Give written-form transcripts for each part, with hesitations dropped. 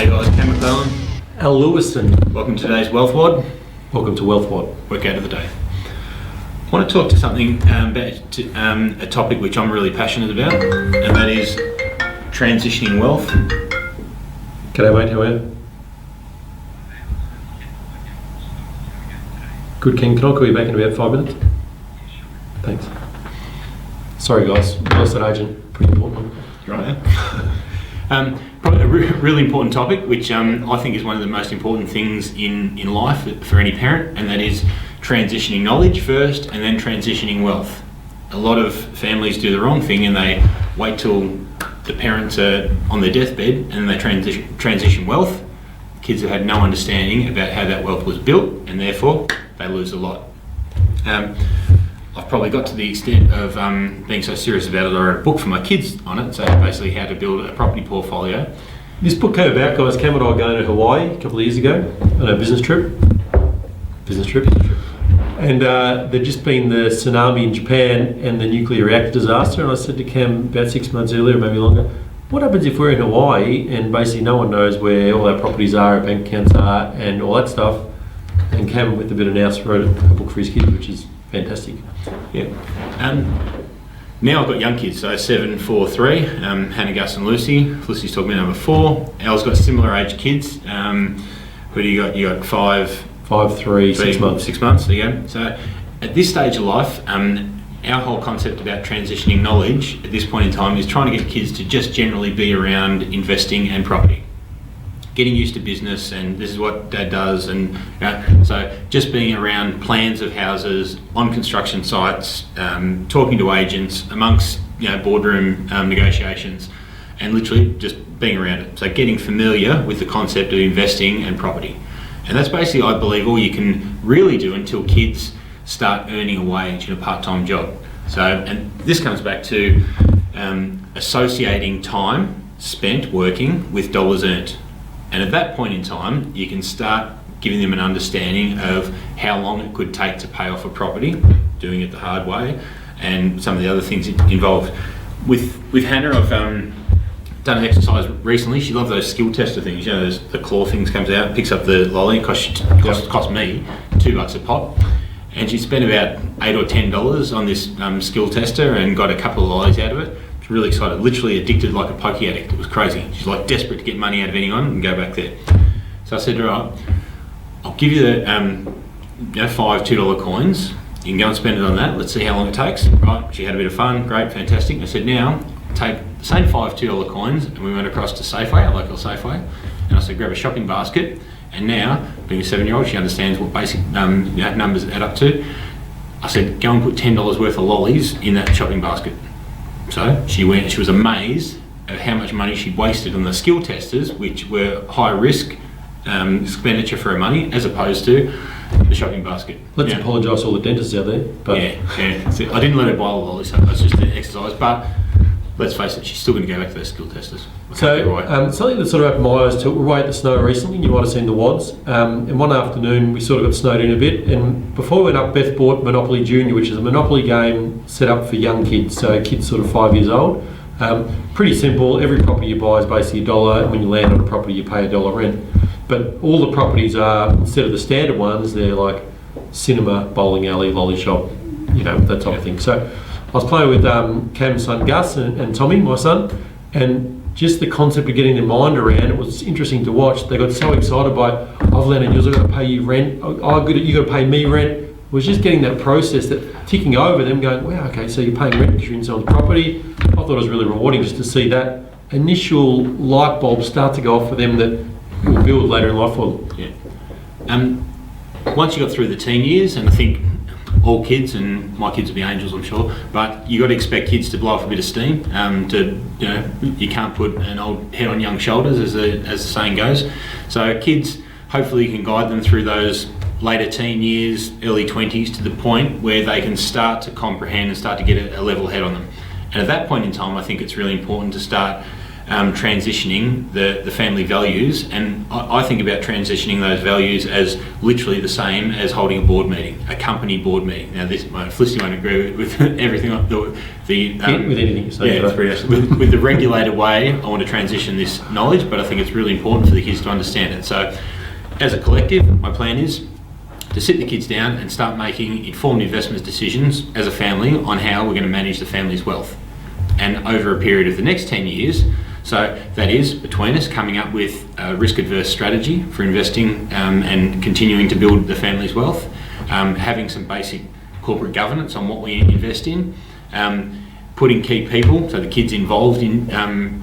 Hey guys, Cam McClellan. Al Lewison. Welcome to today's Wealth WOD. Welcome to Wealth WOD. Workout of the day. I want to talk to something about a topic which I'm really passionate about, and that is transitioning wealth. G'day mate, how are you? Good Ken, can I call you back in about 5 minutes? Thanks. Sorry guys, real estate agent, pretty important. Right. Probably a really important topic, which I think is one of the most important things in life for any parent, and that is transitioning knowledge first and then transitioning wealth. A lot of families do the wrong thing and they wait till the parents are on their deathbed and then they transition wealth. Kids have had no understanding about how that wealth was built, and therefore they lose a lot. I've probably got to the extent of being so serious about it, I wrote a book for my kids on it, so basically how to build a property portfolio. This book came about, guys. Cam and I were going to Hawaii a couple of years ago on a business trip. And there'd just been the tsunami in Japan and the nuclear reactor disaster, and I said to Cam about 6 months earlier, maybe longer, what happens if we're in Hawaii and basically no one knows where all our properties are, our bank accounts are, and all that stuff? And Cam, with a bit of nous, wrote a book for his kids, which is fantastic. Yeah. Now I've got young kids, so 7, 4, 3. Hannah, Gus, and Lucy. Lucy's talking about number 4. Al's got similar age kids. Who do you got? You got 5, 3, 6 months. 6 months. There you go. So at this stage of life, our whole concept about transitioning knowledge at this point in time is trying to get kids to just generally be around investing and property. Getting used to business, and this is what Dad does, and so just being around plans of houses, on construction sites, talking to agents, amongst boardroom negotiations, and literally just being around it. So getting familiar with the concept of investing and property, and that's basically, I believe, all you can really do until kids start earning a wage in a part-time job. So, and this comes back to associating time spent working with dollars earned. And at that point in time, you can start giving them an understanding of how long it could take to pay off a property, doing it the hard way, and some of the other things involved. With Hannah, I've done an exercise recently. She loved those skill tester things. The claw things comes out, picks up the lolly. It cost me $2 a pop. And she spent about $8 or $10 on this skill tester and got a couple of lollies out of it. Really excited, literally addicted like a pokey addict. It was crazy. She's like desperate to get money out of anyone and go back there. So I said to her, right, I'll give you the $5 $2 coins. You can go and spend it on that. Let's see how long it takes. Right, she had a bit of fun, great, fantastic. I said, now take the same $5 $2 coins, and we went across to Safeway, our local Safeway, and I said, grab a shopping basket. And now, being a 7-year-old, she understands what basic numbers add up to. I said, go and put $10 worth of lollies in that shopping basket. So she went. She was amazed at how much money she'd wasted on the skill testers, which were high risk expenditure for her money, as opposed to the shopping basket. Let's apologise to all the dentists out there. But yeah. So I didn't let her buy the lollies, so that's just an exercise. But let's face it, she's still going to go back to those skill testers. So something that sort of opened my eyes to, we were away at the snow recently, you might have seen the WODs, and one afternoon we sort of got snowed in a bit, and before we went up, Beth bought Monopoly Junior, which is a Monopoly game set up for young kids, so kids sort of 5 years old. Pretty simple, every property you buy is basically $1, and when you land on a property you pay $1 rent. But all the properties are, instead of the standard ones, they're like cinema, bowling alley, lolly shop, that type of thing. So I was playing with Cam's son Gus and Tommy, my son, and just the concept of getting their mind around it was interesting to watch. They got so excited by, I've landed yours, I've got to pay you rent, you got to pay me rent. It was just getting that process, that ticking over them going, wow, okay, so you're paying rent because you're in someone's property. I thought it was really rewarding just to see that initial light bulb start to go off for them that will build later in life for them. Yeah. Once you got through the teen years, and I think all kids, and my kids will be angels, I'm sure, but you got to expect kids to blow off a bit of steam. You can't put an old head on young shoulders, as the saying goes. So kids, hopefully you can guide them through those later teen years, early 20s, to the point where they can start to comprehend and start to get a level head on them. And at that point in time, I think it's really important to start transitioning the family values, and I think about transitioning those values as literally the same as holding a board meeting, a company board meeting. Now, Felicity won't agree with everything. With anything you say. Yeah, it's pretty awesome. With the regulated way, I want to transition this knowledge, but I think it's really important for the kids to understand it. So, as a collective, my plan is to sit the kids down and start making informed investment decisions as a family on how we're going to manage the family's wealth. And over a period of the next 10 years, so that is between us coming up with a risk-adverse strategy for investing and continuing to build the family's wealth, having some basic corporate governance on what we invest in, putting key people, so the kids involved in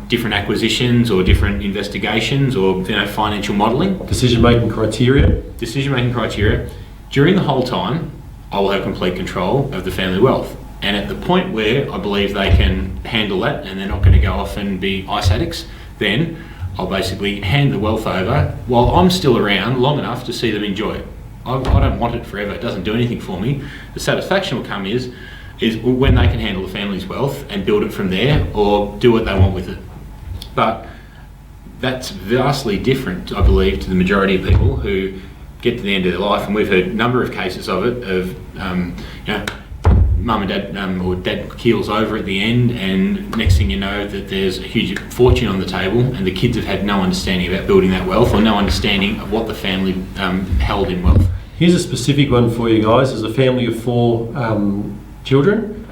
different acquisitions or different investigations or financial modelling. Decision-making criteria. During the whole time, I will have complete control of the family wealth. And at the point where I believe they can handle that and they're not going to go off and be ice addicts, then I'll basically hand the wealth over while I'm still around long enough to see them enjoy it. I don't want it forever. It doesn't do anything for me. The satisfaction will come is when they can handle the family's wealth and build it from there or do what they want with it. But that's vastly different, I believe, to the majority of people who get to the end of their life, and we've heard a number of cases of it, of mum and dad, or dad keels over at the end, and next thing you know that there's a huge fortune on the table, and the kids have had no understanding about building that wealth or no understanding of what the family held in wealth. Here's a specific one for you guys. There's a family of 4 children.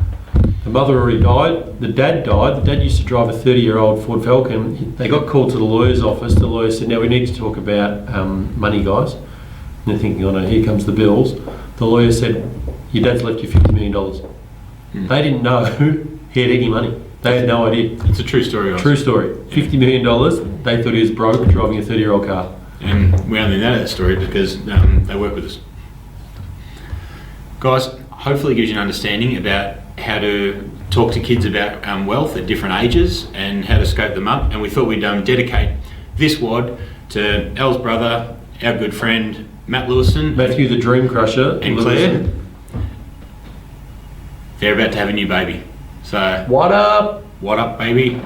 The mother already died. The dad died. The dad used to drive a 30-year-old Ford Falcon. They got called to the lawyer's office. The lawyer said, "Now we need to talk about money, guys." And they're thinking, "Oh no, here comes the bills." The lawyer said, "Your dad's left you $50 million. They didn't know he had any money. They had no idea. It's a true story, guys. True story. $50 million. They thought he was broke driving a 30-year-old car. And we only know that story because they work with us. Guys, hopefully it gives you an understanding about how to talk to kids about wealth at different ages and how to scope them up. And we thought we'd dedicate this WOD to Elle's brother, our good friend Matt Lewison. Matthew the Dream Crusher. And Claire. They're about to have a new baby. So, what up? What up, baby?